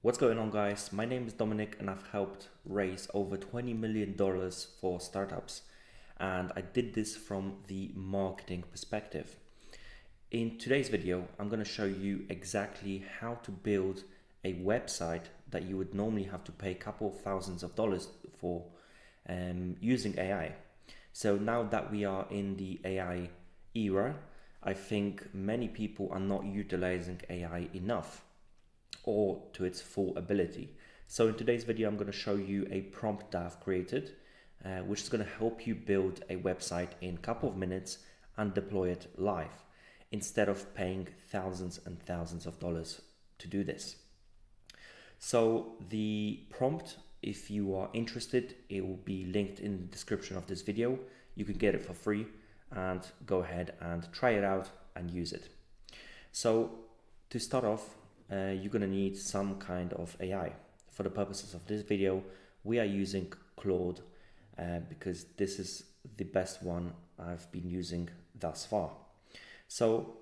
What's going on, guys? My name is Dominic and I've helped raise over $20 million for startups. And I did this from the marketing perspective. In today's video, I'm going to show you exactly how to build a website that you would normally have to pay a couple of thousands of dollars for using AI. So now that we are in the AI era, I think many people are not utilizing AI enough or to its full ability. So in today's video, I'm going to show you a prompt that I've created, which is going to help you build a website in a couple of minutes and deploy it live, instead of paying thousands and thousands of dollars to do this. So the prompt, if you are interested, it will be linked in the description of this video. You can get it for free and go ahead and try it out and use it. So to start off, you're going to need some kind of AI. For the purposes of this video, we are using Claude because this is the best one I've been using thus far. So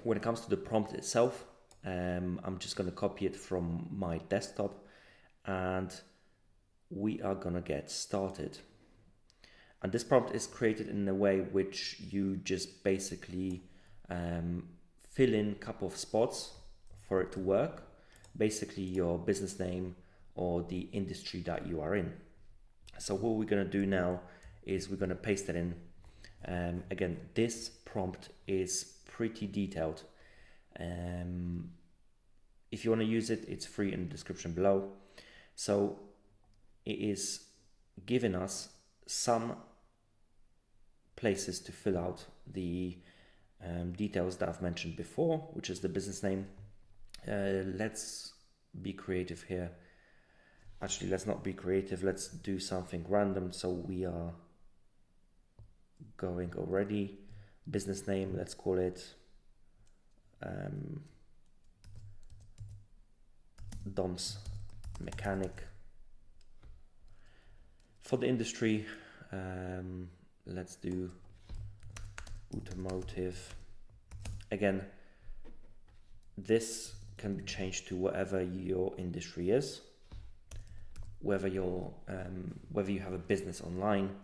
when it comes to the prompt itself, I'm just going to copy it from my desktop and we are going to get started. And this prompt is created in a way which you just basically fill in a couple of spots for it to work, basically your business name or the industry that you are in. So what we're going to do now is we're going to paste it in. Again, this prompt is pretty detailed. If you want to use it, it's free in the description below. So it is giving us some places to fill out the details that I've mentioned before, which is the business name. Let's be creative here. Actually, let's not be creative. Let's do something random. So we are going already. Business name, let's call it Dom's Mechanic. For the industry, let's do automotive. Again, this can be changed to whatever your industry is, whether you have a business online,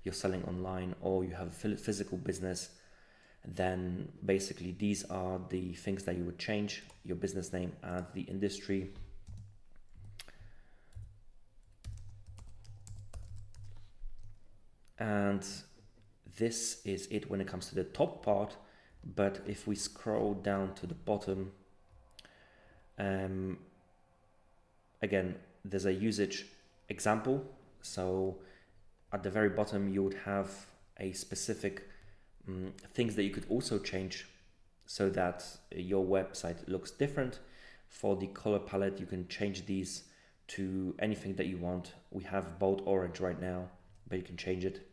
you're selling online, or you have a physical business. Then basically these are the things that you would change: your business name and the industry. And this is it when it comes to the top part. But if we scroll down to the bottom, again, there's a usage example. So at the very bottom, you would have a specific things that you could also change so that your website looks different. For the color palette, you can change these to anything that you want. We have bold orange right now, but you can change it.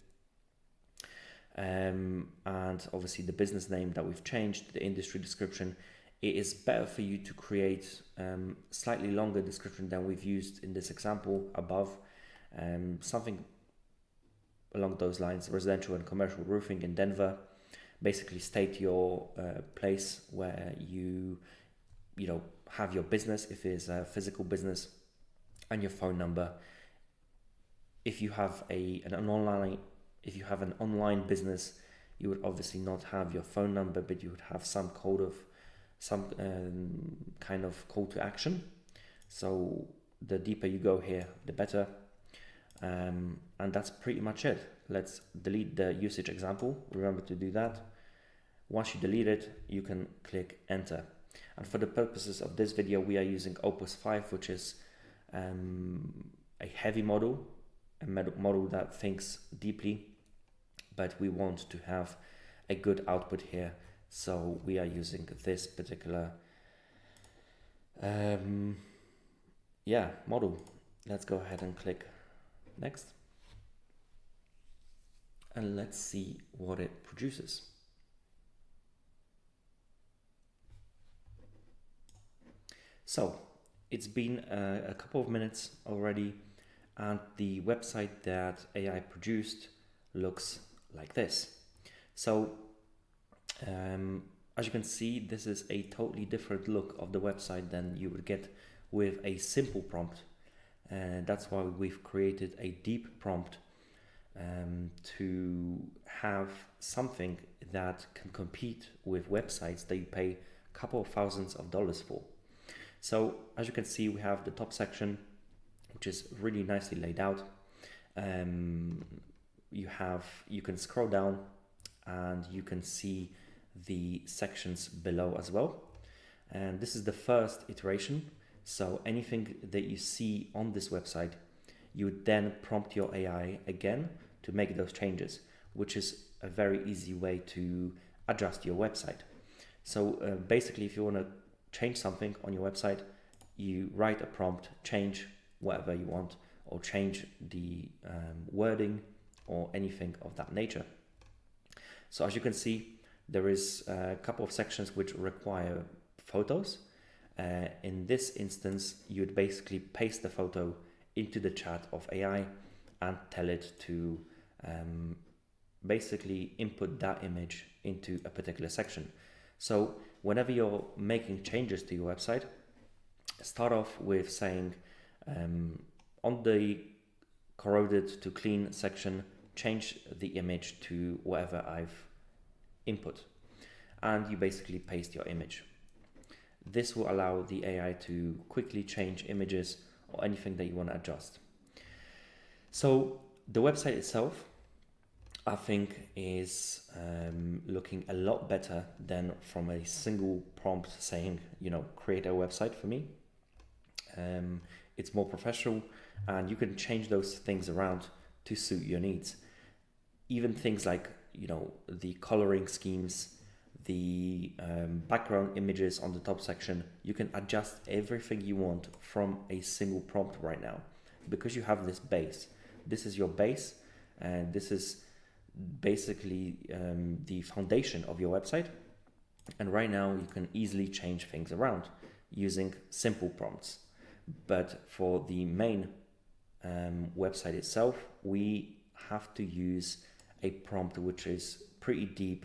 And obviously the business name that we've changed, the industry description, it is better for you to create slightly longer description than we've used in this example above. Something along those lines: residential and commercial roofing in Denver. Basically state your place where you have your business, if it's a physical business, and your phone number. If you have an online business, you would obviously not have your phone number, but you would have some kind of call to action. So the deeper you go here, the better. And that's pretty much it. Let's delete the usage example. Remember to do that. Once you delete it, you can click enter. And for the purposes of this video, we are using Opus 5, which is a heavy model, a model that thinks deeply, but we want to have a good output here. So we are using this particular model. Let's go ahead and click next. And let's see what it produces. So it's been a couple of minutes already, and the website that AI produced looks like this. So as you can see, this is a totally different look of the website than you would get with a simple prompt. And that's why we've created a deep prompt to have something that can compete with websites that you pay a couple of thousands of dollars for. So as you can see, we have the top section, which is really nicely laid out. You can scroll down and you can see the sections below as well. And this is the first iteration. So anything that you see on this website, you would then prompt your AI again to make those changes, which is a very easy way to adjust your website. So basically, if you want to change something on your website, you write a prompt, change whatever you want, or change the wording or anything of that nature. So as you can see, there is a couple of sections which require photos. In this instance, you would basically paste the photo into the chat of AI and tell it to basically input that image into a particular section. So whenever you're making changes to your website, start off with saying on the corroded to clean section, change the image to whatever I've input, and you basically paste your image. This will allow the AI to quickly change images or anything that you want to adjust. So the website itself, I think, is looking a lot better than from a single prompt saying, create a website for me. It's more professional, and you can change those things around to suit your needs. Even things like, the coloring schemes, the background images on the top section, you can adjust everything you want from a single prompt right now, because you have this base. This is your base, and this is basically the foundation of your website. And right now you can easily change things around using simple prompts. But for the main website itself, we have to use a prompt which is pretty deep,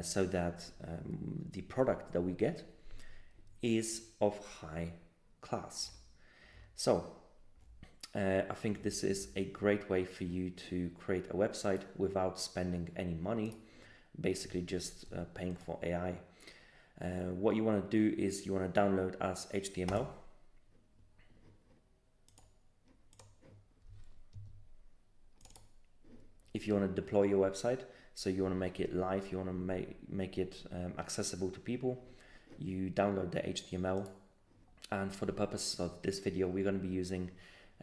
so that the product that we get is of high class. So I think this is a great way for you to create a website without spending any money, basically just paying for AI. What you want to do is you want to download as HTML. If you want to deploy your website, so you want to make it live, you want to make it accessible to people, you download the HTML. And for the purposes of this video, we're going to be using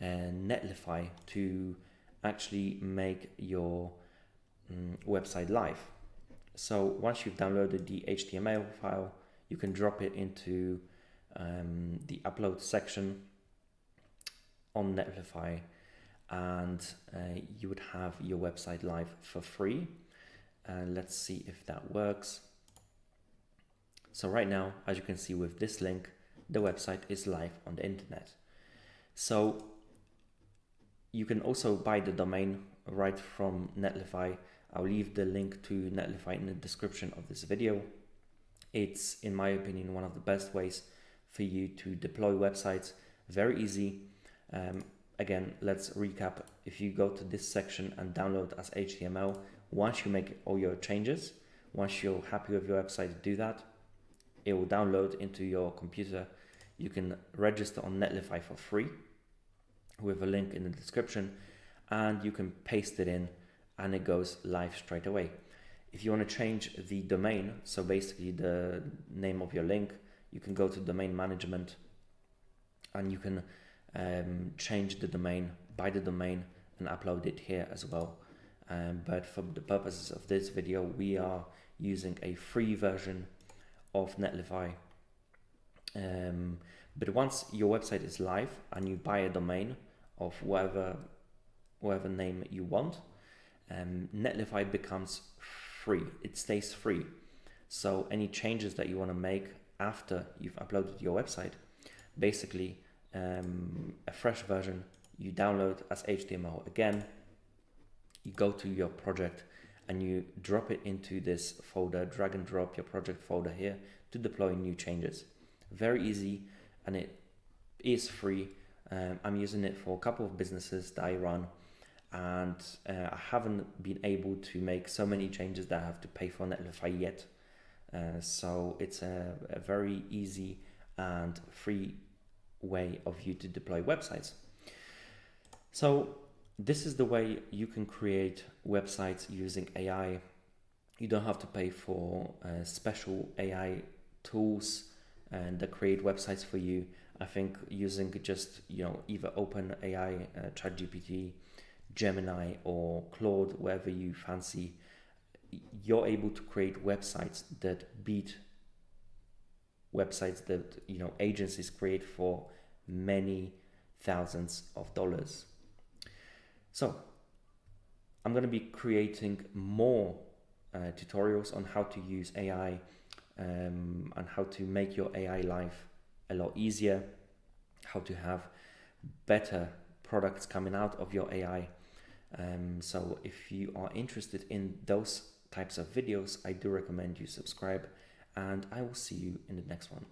Netlify to actually make your website live. So once you've downloaded the HTML file, you can drop it into the upload section on Netlify, and you would have your website live for free. Let's see if that works. So right now, as you can see with this link, the website is live on the internet. So you can also buy the domain right from Netlify. I'll leave the link to Netlify in the description of this video. It's, in my opinion, one of the best ways for you to deploy websites. Very easy. Again, let's recap. If you go to this section and download as HTML, once you make all your changes, once you're happy with your website, do that. It will download into your computer. You can register on Netlify for free with a link in the description, and you can paste it in and it goes live straight away. If you want to change the domain, so basically the name of your link, you can go to domain management and you can change the domain, buy the domain and upload it here as well. But for the purposes of this video, we are using a free version of Netlify. But once your website is live and you buy a domain of whatever name you want, Netlify becomes free. It stays free. So any changes that you want to make after you've uploaded your website, basically a fresh version, you download as HTML again, you go to your project and you drop it into this folder, drag and drop your project folder here to deploy new changes. Very easy, and it is free. I'm using it for a couple of businesses that I run, and I haven't been able to make so many changes that I have to pay for Netlify yet. So it's a very easy and free way of you to deploy websites. So this is the way you can create websites using AI. You don't have to pay for special AI tools and that create websites for you. I think using just either OpenAI, ChatGPT, Gemini, or Claude, wherever you fancy, you're able to create websites that beat websites that agencies create for many thousands of dollars. So I'm going to be creating more tutorials on how to use AI and how to make your AI life a lot easier, how to have better products coming out of your AI. So if you are interested in those types of videos, I do recommend you subscribe, and I will see you in the next one.